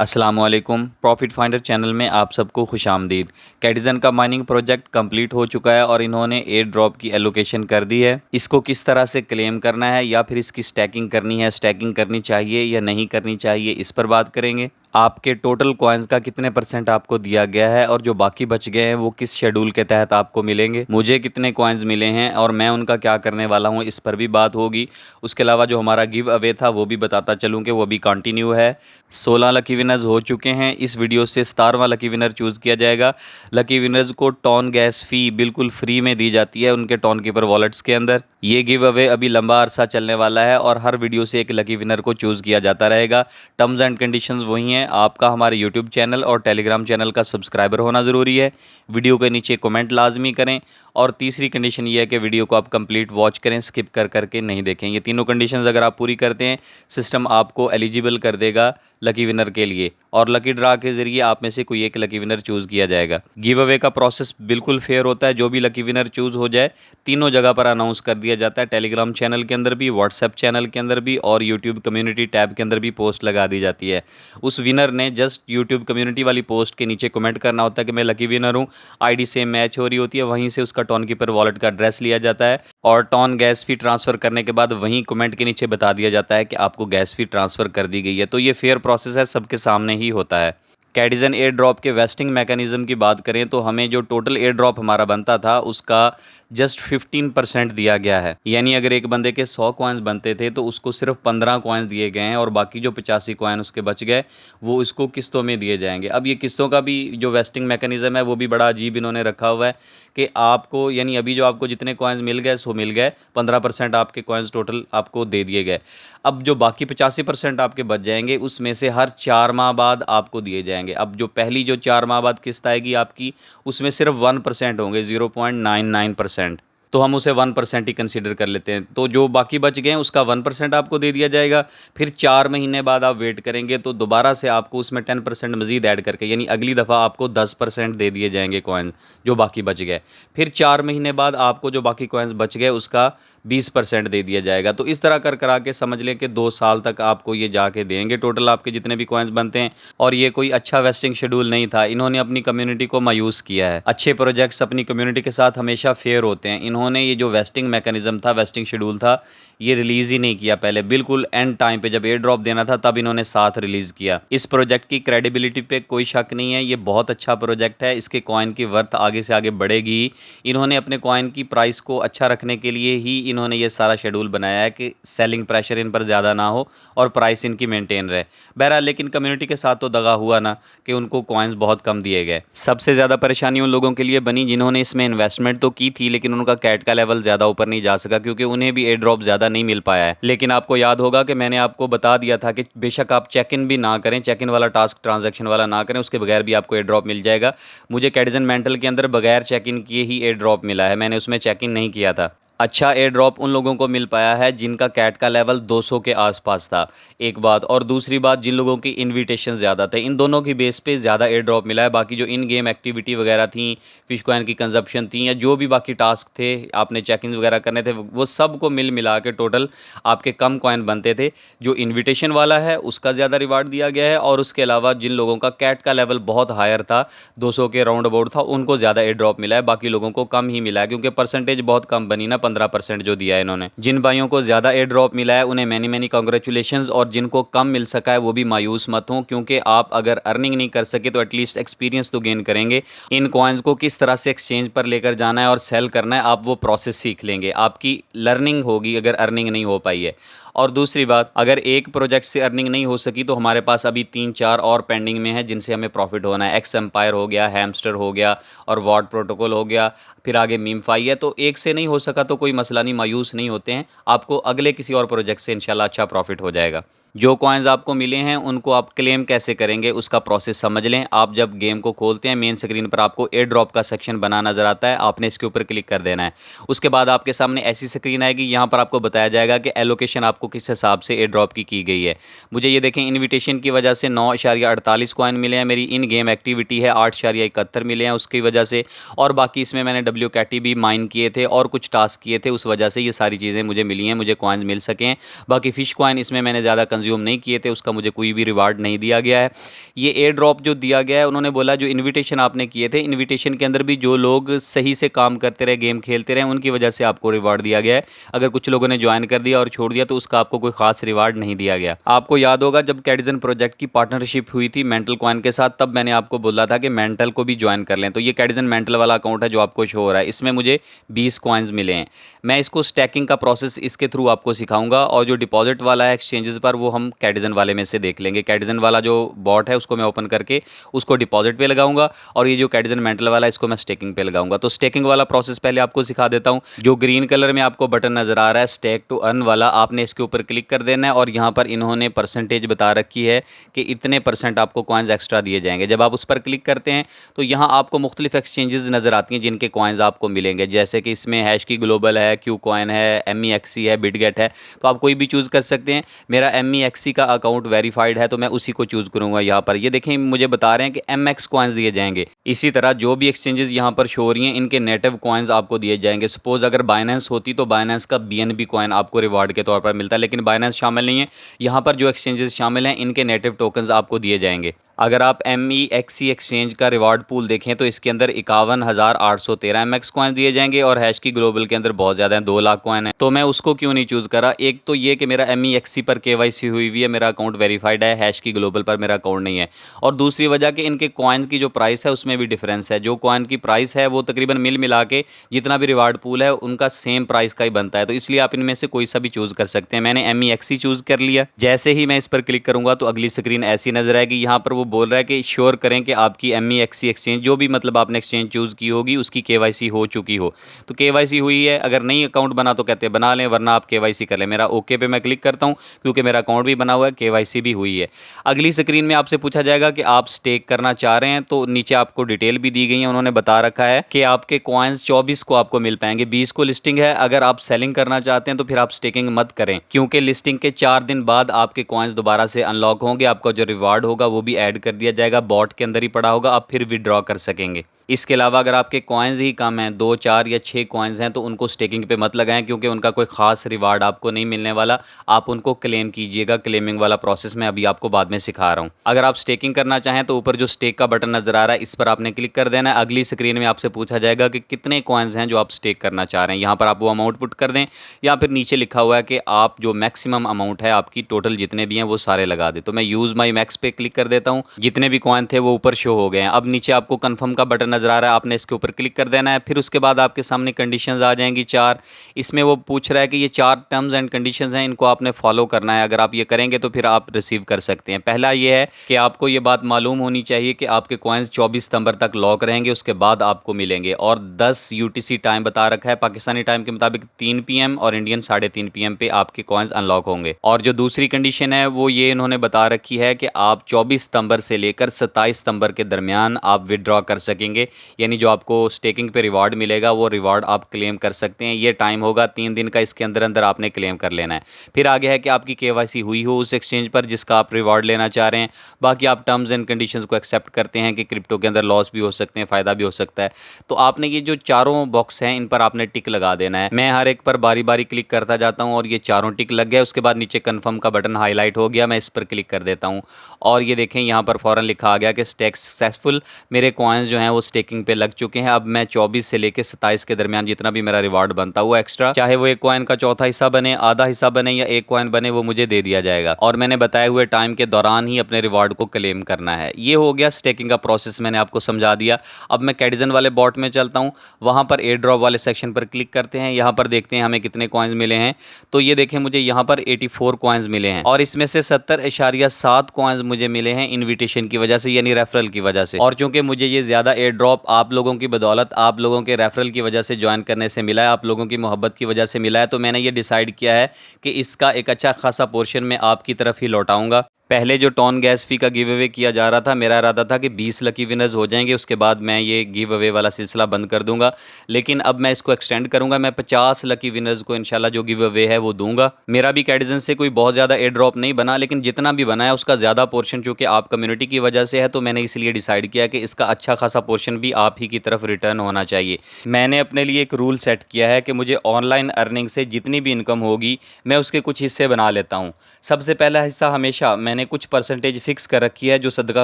अस्सलामुअलैकुम। Profit finder channel में आप सबको खुशामदीद। कैटिज़न का माइनिंग प्रोजेक्ट कंप्लीट हो चुका है और इन्होंने एयर ड्रॉप की एलोकेशन कर दी है। इसको किस तरह से क्लेम करना है या फिर इसकी स्टैकिंग करनी है, स्टैकिंग करनी चाहिए या नहीं करनी चाहिए, इस पर बात करेंगे। आपके टोटल कॉइन्स का कितने % आपको दिया गया है और जो बाकी बच गए हैं वो किस शेड्यूल के तहत आपको मिलेंगे, मुझे कितने कॉइन्स मिले हैं और मैं उनका क्या करने वाला हूँ, इस पर भी बात होगी। उसके अलावा जो हमारा गिव अवे था वो भी बताता चलूँ कि वो भी कंटिन्यू है। 16 लकी विनर्स हो चुके हैं। इस वीडियो से 17वां लकी विनर चूज़ किया जाएगा। लकी विनर्स को टॉन गैस फ़ी बिल्कुल फ्री में दी जाती है उनके टॉन कीपर वॉलेट्स के अंदर। ये गिव अवे अभी लंबा अरसा चलने वाला है और हर वीडियो से एक लकी विनर को चूज़ किया जाता रहेगा। टर्म्स एंड कंडीशंस वही हैं। आपका हमारे यूट्यूब चैनल और टेलीग्राम चैनल का सब्सक्राइबर होना ज़रूरी है। वीडियो के नीचे कमेंट लाजमी करें और तीसरी कंडीशन ये है कि वीडियो को आप कंप्लीट वॉच करें, स्किप कर करके नहीं देखें। ये तीनों कंडीशंस अगर आप पूरी करते हैं, सिस्टम आपको एलिजिबल कर देगा लकी विनर के लिए और लकी ड्रा के ज़रिए आप में से कोई एक लकी विनर चूज़ किया जाएगा। गिव अवे का प्रोसेस बिल्कुल फेयर होता है। जो भी लकी विनर चूज़ हो जाए तीनों जगह पर अनाउंस कर दिया जाता है। टेलीग्राम चैनल के अंदर भी, व्हाट्सएप चैनल के अंदर भी और यूट्यूब कम्युनिटी टैब के अंदर भी पोस्ट लगा दी जाती है। उस विनर ने जस्ट यूट्यूब कम्युनिटी वाली पोस्ट के नीचे कमेंट करना होता है कि मैं लकी विनर हूँ। आईडी से मैच हो रही होती है, वहीं से उसका टॉन कीपर वॉलेट का एड्रेस लिया जाता है और टॉन गैस फी ट्रांसफ़र करने के बाद वहीं कमेंट के नीचे बता दिया जाता है कि आपको गैस फी ट्रांसफ़र कर दी गई है। तो ये फेयर प्रोसेस है, सबके सामने ही होता है। कैटिज़न एयर ड्रॉप के वेस्टिंग मैकेनिज़्म की बात करें तो हमें जो टोटल एयर ड्रॉप हमारा बनता था उसका जस्ट 15% दिया गया है। यानी अगर एक बंदे के 100 कॉइन्स बनते थे तो उसको सिर्फ 15 कॉइन्स दिए गए हैं और बाकी जो 85 कॉइन उसके बच गए वो इसको किस्तों में दिए जाएंगे। अब ये किस्तों का भी जो वेस्टिंग मैकेनिज़्म है वो भी बड़ा अजीब इन्होंने रखा हुआ है कि आपको, यानी अभी जो आपको जितने कॉइन्स मिल गए सो मिल गए, 15% आपके कॉइन्स टोटल आपको दे दिए गए। अब जो बाकी 85% आपके बच जाएंगे उसमें से हर 4 माह बाद आपको दिए जाएंगे। अब जो पहली जो 4 माह बाद किस्त आएगी आपकी, उसमें सिर्फ 1% होंगे, 0.99%। तो हम उसे 1% ही कंसीडर कर लेते हैं। तो जो बाकी बच गए हैं उसका 1% आपको दे दिया जाएगा। फिर 4 महीने बाद आप वेट करेंगे तो दोबारा से आपको उसमें 10% मज़ीद ऐड करके, यानी अगली दफ़ा आपको 10% दे दिए जाएंगे कॉइन्स जो बाकी बच गए। फिर 4 महीने बाद आपको जो बाकी कॉइन्स बच गए उसका 20% दे दिया जाएगा। तो इस तरह कर करा के समझ लें कि 2 साल तक आपको ये जाके देंगे टोटल आपके जितने भी कॉइन्स बनते हैं। और ये कोई अच्छा वेस्टिंग शेड्यूल नहीं था, इन्होंने अपनी कम्युनिटी को मायूस किया है। अच्छे प्रोजेक्ट्स अपनी कम्युनिटी के साथ हमेशा फेयर होते हैं। इन्होंने ये जो वेस्टिंग मैकेनिज़्म था, वेस्टिंग शेड्यूल था, ये रिलीज़ ही नहीं किया पहले। बिल्कुल एंड टाइम पे जब एयर ड्रॉप देना था तब इन्होंने साथ रिलीज़ किया। इस प्रोजेक्ट की क्रेडिबिलिटी पे कोई शक नहीं है, ये बहुत अच्छा प्रोजेक्ट है। इसके कॉइन की वर्थ आगे से आगे बढ़ेगी। इन्होंने अपने कॉइन की प्राइस को अच्छा रखने के लिए ही इन्होंने ये सारा शेड्यूल बनाया है कि सेलिंग प्रेशर इन पर ज़्यादा ना हो और प्राइस इनकी मेंटेन रहे। बहरहाल लेकिन कम्युनिटी के साथ तो दगा हुआ ना कि उनको कॉइन्स बहुत कम दिए गए। सबसे ज़्यादा परेशानी उन लोगों के लिए बनी जिन्होंने इसमें इन्वेस्टमेंट तो की थी लेकिन उनका कैट का लेवल ज़्यादा ऊपर नहीं जा सका क्योंकि उन्हें भी एयर ड्रॉप ज़्यादा नहीं मिल पाया है। लेकिन आपको याद होगा कि मैंने आपको बता दिया था कि बेशक आप चेक इन भी ना करें, चेक इन वाला टास्क ट्रांजैक्शन वाला ना करें, उसके बगैर भी आपको एयर ड्रॉप मिल जाएगा। मुझे कैटिज़न मेंटल के अंदर बगैर चेक इन किए ही एयर ड्रॉप मिला है, मैंने उसमें चेक इन नहीं किया था। अच्छा एयर ड्रॉप उन लोगों को मिल पाया है जिनका कैट का लेवल 200 के आसपास था, एक बात। और दूसरी बात, जिन लोगों की इनविटेशन ज़्यादा थे, इन दोनों की बेस पे ज़्यादा एयर ड्रॉप मिला है। बाकी जो इन गेम एक्टिविटी वगैरह थी, फिश कॉइन की कंजप्शन थी या जो भी बाकी टास्क थे, आपने चेक इन वगैरह करने थे, वो सब को मिल मिला के टोटल आपके कम कॉइन बनते थे। जो इन्विटेशन वाला है उसका ज़्यादा रिवार्ड दिया गया है और उसके अलावा जिन लोगों का कैट का लेवल बहुत हायर था, 200 के राउंड अबाउट था, उनको ज़्यादा एयर ड्रॉप मिला है, बाकी लोगों को कम ही मिला है क्योंकि परसेंटेज बहुत कम बनी ना, 15% जो दिया है इन्होंने। जिन भाइयों को ज़्यादा एयर ड्रॉप मिला है उन्हें मैनी मैनी कांग्रेचुलेशंस, और जिनको कम मिल सका है वो भी मायूस मत हों क्योंकि आप अगर अर्निंग नहीं कर सके तो एटलीस्ट एक्सपीरियंस तो गेन करेंगे। इन कॉइन्स को किस तरह से एक्सचेंज पर लेकर जाना है और सेल करना है, आप वो प्रोसेस सीख लेंगे, आपकी लर्निंग होगी अगर अर्निंग नहीं हो पाई है। और दूसरी बात, अगर एक प्रोजेक्ट से अर्निंग नहीं हो सकी तो हमारे पास अभी 3-4 और पेंडिंग में है जिनसे हमें प्रॉफिट होना है। एक्स एम्पायर हो गया, हैमस्टर हो गया और वॉर्ड प्रोटोकॉल हो गया, फिर आगे मीमफाई है। तो एक से नहीं हो सका तो कोई मसला नहीं, मायूस नहीं होते हैं, आपको अगले किसी और प्रोजेक्ट से इंशाल्लाह अच्छा प्रॉफिट हो जाएगा। जो कॉइन्स आपको मिले हैं उनको आप क्लेम कैसे करेंगे उसका प्रोसेस समझ लें। आप जब गेम को खोलते हैं मेन स्क्रीन पर आपको एयर ड्रॉप का सेक्शन बना नज़र आता है, आपने इसके ऊपर क्लिक कर देना है। उसके बाद आपके सामने ऐसी स्क्रीन आएगी, यहाँ पर आपको बताया जाएगा कि एलोकेशन आपको किस हिसाब से एयर ड्रॉप की गई है। मुझे ये देखें, इन्विटेशन की वजह से 9.48 कॉइन मिले हैं, मेरी इन गेम एक्टिविटी है 8.71 मिले हैं उसकी वजह से, और बाकी इसमें मैंने WKT भी माइन किए थे और कुछ टास्क किए थे, उस वजह से ये सारी चीज़ें मुझे मिली हैं, मुझे कॉइन्स मिल सकें। बाकी फ़िश कॉइन इसमें मैंने ज़्यादा कंज्यूम नहीं किए थे उसका मुझे कोई भी रिवार्ड नहीं दिया गया है। ये एयर ड्रॉप जो दिया गया है, उन्होंने बोला जो इन्विटेशन आपने किए थे, इन्विटेशन के अंदर भी जो लोग सही से काम करते रहे, गेम खेलते रहे, उनकी वजह से आपको रिवार्ड दिया गया है। अगर कुछ लोगों ने ज्वाइन कर दिया और छोड़ दिया तो उसका आपको कोई खास रिवार्ड नहीं दिया गया। आपको याद होगा जब कैडिजन प्रोजेक्ट की पार्टनरशिप हुई थी मेंटल कॉइन के साथ, तब मैंने आपको बोला था कि मेंटल को भी ज्वाइन कर लें। तो ये कैडिजन मेंटल वाला अकाउंट है जो आपको शो हो रहा है, इसमें मुझे 20 कॉइन्स मिले हैं। मैं इसको स्टैकिंग का प्रोसेस इसके थ्रू आपको सिखाऊंगा, और जो डिपॉजिट वाला है एक्सचेंजेस पर, वो हम कैडिजन वाले में से देख लेंगे। कैडिजन वाला जो बॉट है उसको मैं ओपन करके उसको डिपॉजिट पे लगाऊंगा, और ये जो कैडिजन मेंटल वाला है इसको मैं स्टेकिंग पे लगाऊंगा। तो स्टेकिंग वाला प्रोसेस पहले आपको सिखा देता हूँ। जो ग्रीन कलर में आपको बटन नजर आ रहा है स्टेक टू अर्न वाला, आपने इसके ऊपर क्लिक कर देना है, और यहाँ पर इन्होंने परसेंटेज बता रखी है कि इतने % आपको कॉइन्स एक्स्ट्रा दिए जाएंगे। जब आप उस पर क्लिक करते हैं तो यहाँ आपको मुख्तलिफ एक्सचेंजेस नजर आती हैं जिनके कॉइन्स आपको मिलेंगे, जैसे कि इसमें हैश की ग्लोबल है, क्यू कॉइन है, MEXC है, बिटगेट है। तो आप कोई भी चूज़ कर सकते हैं। मेरा MEXC का अकाउंट वेरीफाइड है तो मैं उसी को चूज़ करूँगा। यहाँ पर ये देखें मुझे बता रहे हैं कि MX कॉइन्स दिए जाएंगे। इसी तरह जो भी एक्सचेंजेस यहाँ पर शो हो रही हैं इनके नेटिव कॉइन्स आपको दिए जाएंगे। सपोज अगर बाइनेंस होती तो बाइनेंस का BNB कॉइन आपको रिवार्ड के तौर पर मिलता है, लेकिन बाइनेंस शामिल नहीं है। यहाँ पर जो एक्सचेंजेस शामिल हैं इनके नेटिव टोकन्स आपको दिए जाएंगे। अगर आप MEXC एक्सचेंज का रिवार्ड पूल देखें तो इसके अंदर 51,813 MX कॉइन दिए जाएंगे, और हैश की ग्लोबल के अंदर बहुत ज़्यादा है, 2 लाख कॉइन है। तो मैं उसको क्यों नहीं चूज़ करा? एक तो ये कि मेरा MEXC पर KYC हुई हुई है, मेरा अकाउंट वेरीफाइड है, हैश की ग्लोबल पर मेरा अकाउंट नहीं है। और दूसरी वजह कि इनके कॉइन की जो प्राइस है उसमें भी डिफरेंस है। जो कॉइन की प्राइस है वो तकरीबन मिला के जितना भी रिवार्ड पूल है उनका सेम प्राइस का ही बनता है। तो इसलिए आप इनमें से कोई सा भी चूज़ कर सकते हैं। मैंने MEXC चूज़ कर लिया। जैसे ही मैं इस पर क्लिक करूँगा तो अगली स्क्रीन ऐसी नजर आएगी। यहाँ पर वो बोल रहा है कि श्योर करें कि आपकी MEXC एक्सचेंज, जो भी मतलब आपने एक्सचेंज चूज़ की होगी, उसकी KYC हो चुकी हो। तो KYC हुई है। अगर नहीं अकाउंट बना तो कहते हैं बना लें, वरना आप KYC कर लें। मेरा ओके पे मैं क्लिक करता हूँ क्योंकि मेरा अकाउंट भी बना हुआ है, KYC भी हुई है। अगली स्क्रीन में आपसे पूछा जाएगा कि आप स्टेक करना चाह रहे हैं, तो नीचे आपको डिटेल भी दी गई है। उन्होंने बता रखा है कि आपके कॉइन्स 24 को आपको मिल पाएंगे, 20 को लिस्टिंग है। अगर आप सेलिंग करना चाहते हैं तो फिर आप स्टेकिंग मत करें, क्योंकि लिस्टिंग के 4 दिन बाद आपके कॉइन्स दोबारा से अनलॉक होंगे। आपका जो रिवार्ड होगा वो भी ऐड कर दिया जाएगा, बॉट के अंदर ही पड़ा होगा, आप फिर विड्रॉ कर सकेंगे। इसके अलावा अगर आपके कॉइन्स ही कम हैं, 2, 4 या 6 कॉइन्स हैं, तो उनको स्टेकिंग पे मत लगाएं, क्योंकि उनका कोई ख़ास रिवार्ड आपको नहीं मिलने वाला। आप उनको क्लेम कीजिएगा। क्लेमिंग वाला प्रोसेस मैं अभी आपको बाद में सिखा रहा हूँ। अगर आप स्टेकिंग करना चाहें तो ऊपर जो स्टेक का बटन नज़र आ रहा है इस पर आपने क्लिक कर देना है। अगली स्क्रीन में आपसे पूछा जाएगा कि कितने कॉइन्स हैं जो आप स्टेक करना चाह रहे हैं। यहाँ पर आप वो अमाउंट पुट कर दें, या फिर नीचे लिखा हुआ है कि आप जो मैक्सिमम अमाउंट है आपकी टोटल जितने भी हैं वो सारे लगा दें। तो मैं यूज़ माई मैक्स पे क्लिक कर देता हूँ। जितने भी कॉइन थे वो ऊपर शो हो गए हैं। अब नीचे आपको कन्फर्म का बटन नज़र आ रहा है, आपने इसके ऊपर क्लिक कर देना है। फिर उसके बाद आपके सामने कंडीशंस आ जाएंगी 4। इसमें वो पूछ रहा है कि ये 4 टर्म्स एंड कंडीशंस हैं, इनको आपने फॉलो करना है। अगर आप ये करेंगे तो फिर आप रिसीव कर सकते हैं। पहला ये है कि आपको ये बात मालूम होनी चाहिए कि आपके कॉइन्स 24 सितंबर तक लॉक रहेंगे, उसके बाद आपको मिलेंगे। और 10 UTC टाइम बता रखा है, पाकिस्तानी टाइम के मुताबिक 3 PM और इंडियन 3:30 PM पे आपके कॉइन्स अनलॉक होंगे। और जो दूसरी कंडीशन है वो ये इन्होंने बता रखी है कि आप 24 सितंबर से लेकर 27 सितंबर के दरमियान आप विदड्रॉ कर सकेंगे, यानी जो आपको स्टेकिंग पे रिवार्ड मिलेगा वो रिवार्ड आप क्लेम कर सकते हैं। ये टाइम होगा 3 दिन का, इसके अंदर अंदर आपने क्लेम कर लेना है। फिर आगे है कि आपकी KYC हुई हो उस एक्सचेंज पर जिसका आप रिवार्ड लेना चाह रहे हैं। बाकी आप टर्म्स एंड कंडीशंस को एक्सेप्ट करते हैं कि क्रिप्टो के अंदर लॉस भी हो सकते हैं, फ़ायदा भी हो सकता है। तो आपने ये जो चारों बॉक्स हैं इन पर आपने टिक लगा देना है। मैं हर एक पर बारी बारी क्लिक करता जाता हूँ और ये चारों टिक लग गया। उसके बाद नीचे कन्फर्म का बटन हाईलाइट हो गया, मैं इस पर क्लिक कर देता हूँ और ये देखें यहाँ पर फ़ौरन लिखा आ गया कि स्टेक सक्सेसफुल। मेरे कॉइन्स जो हैं वो स्टेकिंग पे लग चुके हैं। अब मैं 24 से लेकर 27 के दरमियान जितना भी मेरा रिवार्ड बनता हुआ एक्स्ट्रा, चाहे वो एक कॉइन का चौथा हिस्सा बने, आधा हिस्सा बने या एक कॉइन बने, वो मुझे दे दिया जाएगा। और मैंने बताए हुए टाइम के दौरान ही अपने रिवार्ड को क्लेम करना है। ये हो गया स्टेकिंग का प्रोसेस, मैंने आपको समझा दिया। अब मैं कैडिजन वाले बॉट में चलता हूँ, वहाँ पर एयर ड्रॉप वाले सेक्शन पर क्लिक करते हैं। यहाँ पर देखते हैं हमें कितने कॉइन्स मिले हैं। तो ये देखें मुझे यहाँ पर 84 कॉइन्स मिले हैं और इसमें से 70.7 कॉइन्स मुझे मिले हैं इन्विटेशन की वजह से, यानी रेफरल की वजह से। और चूंकि मुझे ये ज़्यादा एयर ड्रॉप आप लोगों की बदौलत, आप लोगों के रेफरल की वजह से ज्वाइन करने से मिला है, आप लोगों की मोहब्बत की वजह से मिला है, तो मैंने ये डिसाइड किया है कि इसका एक अच्छा खासा पोर्शन मैं आपकी तरफ ही लौटाऊंगा। पहले जो टॉन गैस फी का गिव अवे किया जा रहा था, मेरा इरादा था कि 20 लकी विनर्स हो जाएंगे, उसके बाद मैं ये गिव अवे वाला सिलसिला बंद कर दूंगा। लेकिन अब मैं इसको एक्सटेंड करूंगा, मैं 50 लकी विनर्स को इंशाल्लाह जो गिव अवे है वो दूंगा। मेरा भी कैडिजन से कोई बहुत ज़्यादा एयर ड्रॉप नहीं बना, लेकिन जितना भी बना है उसका ज़्यादा पोर्शन चूँकि आप कम्युनिटी की वजह से है, तो मैंने इसलिए डिसाइड किया कि इसका अच्छा खासा पोर्शन भी आप ही की तरफ रिटर्न होना चाहिए। मैंने अपने लिए एक रूल सेट किया है कि मुझे ऑनलाइन अर्निंग से जितनी भी इनकम होगी मैं उसके कुछ हिस्से बना लेता हूँ। सबसे पहला हिस्सा हमेशा मैंने कुछ परसेंटेज फ़िक्स कर रखी है जो सदका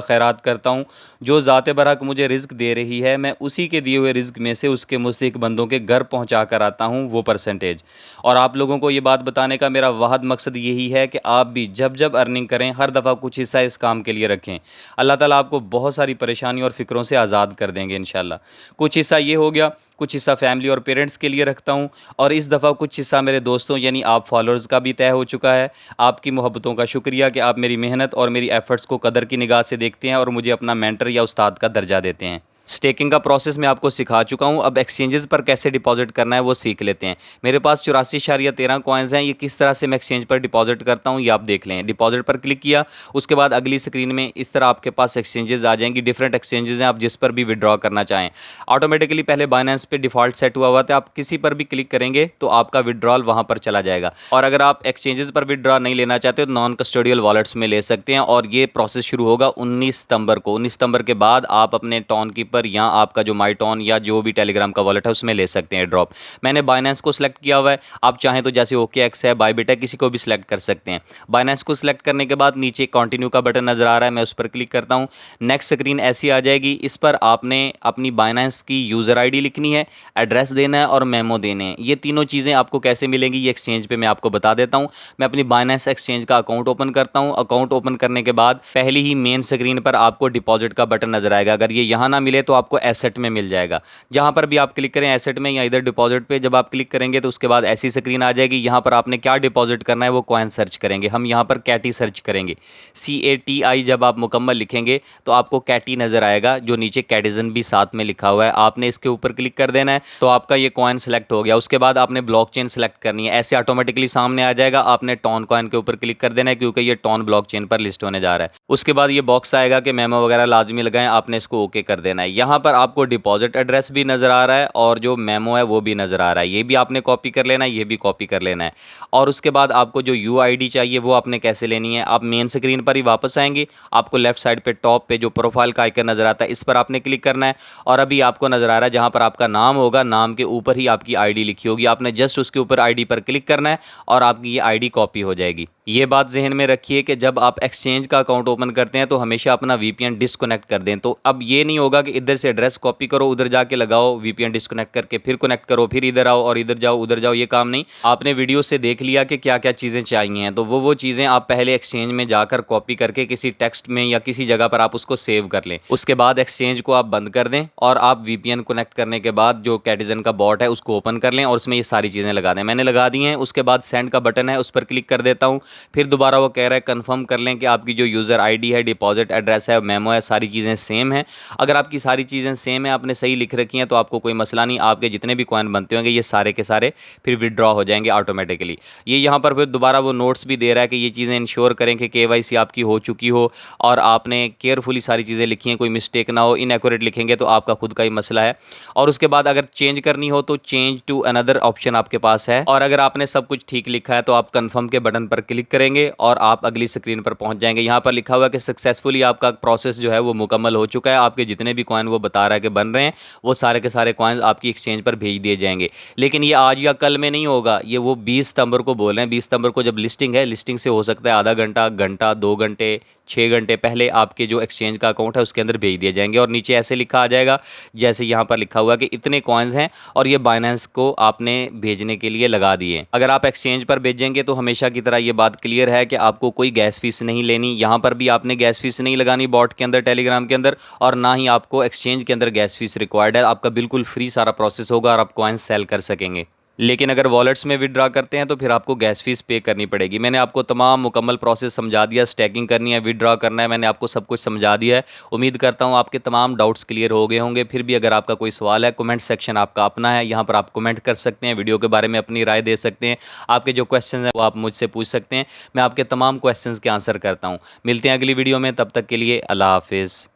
खैरात करता हूँ। जो ज़ात बरहक मुझे रिज़्क दे रही है, मैं उसी के दिए हुए रिज़्क में से उसके मुस्तहिक बंदों के घर पहुँचा कर आता हूँ वो परसेंटेज। और आप लोगों को ये बात बताने का मेरा वाहद मकसद यही है कि आप भी जब जब अर्निंग करें हर दफ़ा कुछ हिस्सा इस काम के लिए रखें। अल्लाह ताला आपको बहुत सारी परेशानी और फ़िक्रों से आज़ाद कर देंगे इंशाल्लाह। कुछ हिस्सा ये हो गया, कुछ हिस्सा फैमिली और पेरेंट्स के लिए रखता हूँ, और इस दफ़ा कुछ हिस्सा मेरे दोस्तों यानी आप फॉलोअर्स का भी तय हो चुका है। आपकी मोहब्बतों का शुक्रिया कि आप मेरी मेहनत और मेरी एफ़र्ट्स को कदर की निगाह से देखते हैं और मुझे अपना मेंटर या उस्ताद का दर्जा देते हैं। स्टेकिंग का प्रोसेस मैं आपको सिखा चुका हूँ, अब एक्सचेंजेस पर कैसे डिपॉजिट करना है वो सीख लेते हैं। मेरे पास 84.13 कॉइन्स हैं, ये किस तरह से मैं एक्सचेंज पर डिपॉजिट करता हूँ ये आप देख लें। डिपॉजिट पर क्लिक किया, उसके बाद अगली स्क्रीन में इस तरह आपके पास एक्सचेंजेस आ जाएंगी। डिफरेंट एक्सचेंजेस हैं, आप जिस पर भी विड्रॉ करना चाहें। ऑटोमेटिकली पहले बाइनेंस पे डिफ़ॉल्ट सेट हुआ था, आप किसी पर भी क्लिक करेंगे तो आपका विड्रॉल वहाँ पर चला जाएगा। और अगर आप एक्सचेंजेस पर विड्रॉ नहीं लेना चाहते तो नॉन कस्टोडियल वॉलेट्स में ले सकते हैं, और ये प्रोसेस शुरू होगा 19 सितंबर को। 19 सितंबर के बाद आप अपने टॉन कीपर या आपका जो माईटॉन या जो भी टेलीग्राम का वॉलेट है उसमें ले सकते हैं ड्रॉप। मैंने बाइनेंस को सिलेक्ट किया हुआ है, आप चाहें तो जैसे OKX है, बायबिट है, किसी को भी सिलेक्ट कर सकते हैं। बाइनेंस को सिलेक्ट करने के बाद नीचे कंटिन्यू का बटन नज़र आ रहा है, मैं उस पर क्लिक करता हूं। नेक्स्ट स्क्रीन ऐसी आ जाएगी, इस पर आपने अपनी बाइनेंस की यूज़र ID लिखनी है, एड्रेस देना है और मेमो देने हैं। ये तीनों चीज़ें आपको कैसे मिलेंगी ये एक्सचेंज पे मैं आपको बता देता हूँ। मैं अपनी बाइनेंस एक्सचेंज का अकाउंट ओपन करता हूँ। अकाउंट ओपन करने के बाद पहली ही मेन स्क्रीन पर आपको डिपॉजिट का बटन नजर आएगा। अगर ये यहाँ ना मिले तो आपको एसेट में मिल जाएगा। जहां पर भी आप क्लिक करें, एसेट में या इधर डिपॉजिट पे जब आप क्लिक करेंगे तो उसके बाद ऐसी स्क्रीन आ जाएगी। यहां पर आपने क्या डिपॉजिट करना है वो कॉइन सर्च करेंगे। हम यहां पर कैटी सर्च करेंगे, CATI जब आप मुकम्मल लिखेंगे तो आपको कैटी नज़र आएगा, जो नीचे कैटिजन भी साथ में लिखा हुआ है। आपने इसके ऊपर क्लिक कर देना है तो आपका ये कॉइन सेलेक्ट हो गया। उसके बाद आपने ब्लॉकचेन सेलेक्ट करनी है, ऐसे ऑटोमेटिकली सामने आ जाएगा। आपने टॉन कॉइन के ऊपर क्लिक कर देना है क्योंकि ये टॉन ब्लॉकचेन पर लिस्ट होने जा रहा है। उसके बाद ये बॉक्स आएगा कि मेमो वगैरह लाजमी लगाएं, आपने इसको ओके कर देना है। यहाँ पर आपको डिपॉजिट एड्रेस भी नज़र आ रहा है और जो मेमो है वो भी नज़र आ रहा है, ये भी आपने कॉपी कर लेना है, ये भी कॉपी कर लेना है। और उसके बाद आपको जो UID चाहिए वो आपने कैसे लेनी है, आप मेन स्क्रीन पर ही वापस आएंगे। आपको लेफ्ट साइड पे टॉप पे जो प्रोफाइल का आइकन नज़र आता है इस पर आपने क्लिक करना है, और अभी आपको नज़र आ रहा है जहाँ पर आपका नाम होगा, नाम के ऊपर ही आपकी ID लिखी होगी। आपने जस्ट उसके ऊपर ID पर क्लिक करना है और आपकी ये ID कॉपी हो जाएगी। ये बात जहन में रखिए कि जब आप एक्सचेंज का अकाउंट ओपन करते हैं तो हमेशा अपना VPN डिस्कनेक्ट कर दें। तो अब ये नहीं होगा कि इधर से एड्रेस कॉपी करो, उधर जाके लगाओ, VPN डिस्कनेक्ट करके फिर कनेक्ट करो, फिर इधर आओ और इधर जाओ उधर जाओ, ये काम नहीं। आपने वीडियो से देख लिया कि क्या क्या चीज़ें चाहिए हैं, तो वो चीज़ें आप पहले एक्सचेंज में जाकर कॉपी करके किसी टेक्स्ट में या किसी जगह पर आप उसको सेव कर लें। उसके बाद एक्सचेंज को आप बंद कर दें और आप VPN कनेक्ट करने के बाद जो कैटिजन का बॉट है उसको ओपन कर लें और उसमें ये सारी चीज़ें लगा दें। मैंने लगा दी हैं। उसके बाद सेंड का बटन है, उस पर क्लिक कर देता हूँ। फिर दोबारा वो कह रहा है कंफर्म कर लें कि आपकी जो यूज़र ID है, डिपॉजिट एड्रेस है, मेमो है, सारी चीज़ें सेम हैं। अगर आपकी सारी चीज़ें सेम है, आपने सही लिख रखी हैं, तो आपको कोई मसला नहीं। आपके जितने भी कॉइन बनते होंगे ये सारे के सारे फिर विड्रॉ हो जाएंगे ऑटोमेटिकली। ये यहाँ पर फिर दोबारा वो नोट्स भी दे रहा है कि ये चीज़ें इंश्योर करें कि KYC आपकी हो चुकी हो और आपने केयरफुली सारी चीज़ें लिखी हैं, कोई मिस्टेक ना हो। इनएक्यूरेट लिखेंगे तो आपका खुद का ही मसला है। और उसके बाद अगर चेंज करनी हो तो चेंज टू अनदर ऑप्शन आपके पास है, और अगर आपने सब कुछ ठीक लिखा है तो आप कन्फर्म के बटन पर क्लिक करेंगे और आप अगली स्क्रीन पर पहुंच जाएंगे। यहाँ पर लिखा हुआ है कि सक्सेसफुली आपका प्रोसेस जो है वो मुकम्मल हो चुका है। आपके जितने भी कॉइन वो बता रहा है कि बन रहे हैं, वो सारे के सारे कॉइन्स आपकी एक्सचेंज पर भेज दिए जाएंगे। लेकिन ये आज या कल में नहीं होगा, ये वो 20 सितंबर को बोल रहे हैं। 20 सितंबर को जब लिस्टिंग है, लिस्टिंग से हो सकता है आधा घंटा, घंटा, 2 घंटे, 6 घंटे पहले आपके जो एक्सचेंज का अकाउंट है उसके अंदर भेज दिए जाएंगे। और नीचे ऐसे लिखा आ जाएगा जैसे यहाँ पर लिखा हुआ है कि इतने कॉइन्स हैं और ये बाइनेंस को आपने भेजने के लिए लगा दिए। अगर आप एक्सचेंज पर भेजेंगे तो हमेशा की तरह ये बात क्लियर है कि आपको कोई गैस फीस नहीं लेनी। यहाँ पर भी आपने गैस फीस नहीं लगानी बॉट के अंदर, टेलीग्राम के अंदर, और ना ही आपको एक्सचेंज के अंदर गैस फीस रिक्वायर्ड है। आपका बिल्कुल फ्री सारा प्रोसेस होगा और आप कॉइन्स सेल कर सकेंगे। लेकिन अगर वॉलेट्स में विदड्रॉ करते हैं तो फिर आपको गैस फीस पे करनी पड़ेगी। मैंने आपको तमाम मुकम्मल प्रोसेस समझा दिया, स्टैकिंग करनी है, विदड्रॉ करना है, मैंने आपको सब कुछ समझा दिया है। उम्मीद करता हूँ आपके तमाम डाउट्स क्लियर हो गए होंगे। फिर भी अगर आपका कोई सवाल है, कमेंट सेक्शन आपका अपना है, यहाँ पर आप कमेंट कर सकते हैं, वीडियो के बारे में अपनी राय दे सकते हैं। आपके जो क्वेश्चन हैं वो आप मुझसे पूछ सकते हैं, मैं आपके तमाम क्वेश्चन के आंसर करता हूँ। मिलते हैं अगली वीडियो में, तब तक के लिए अल्लाह हाफिज़।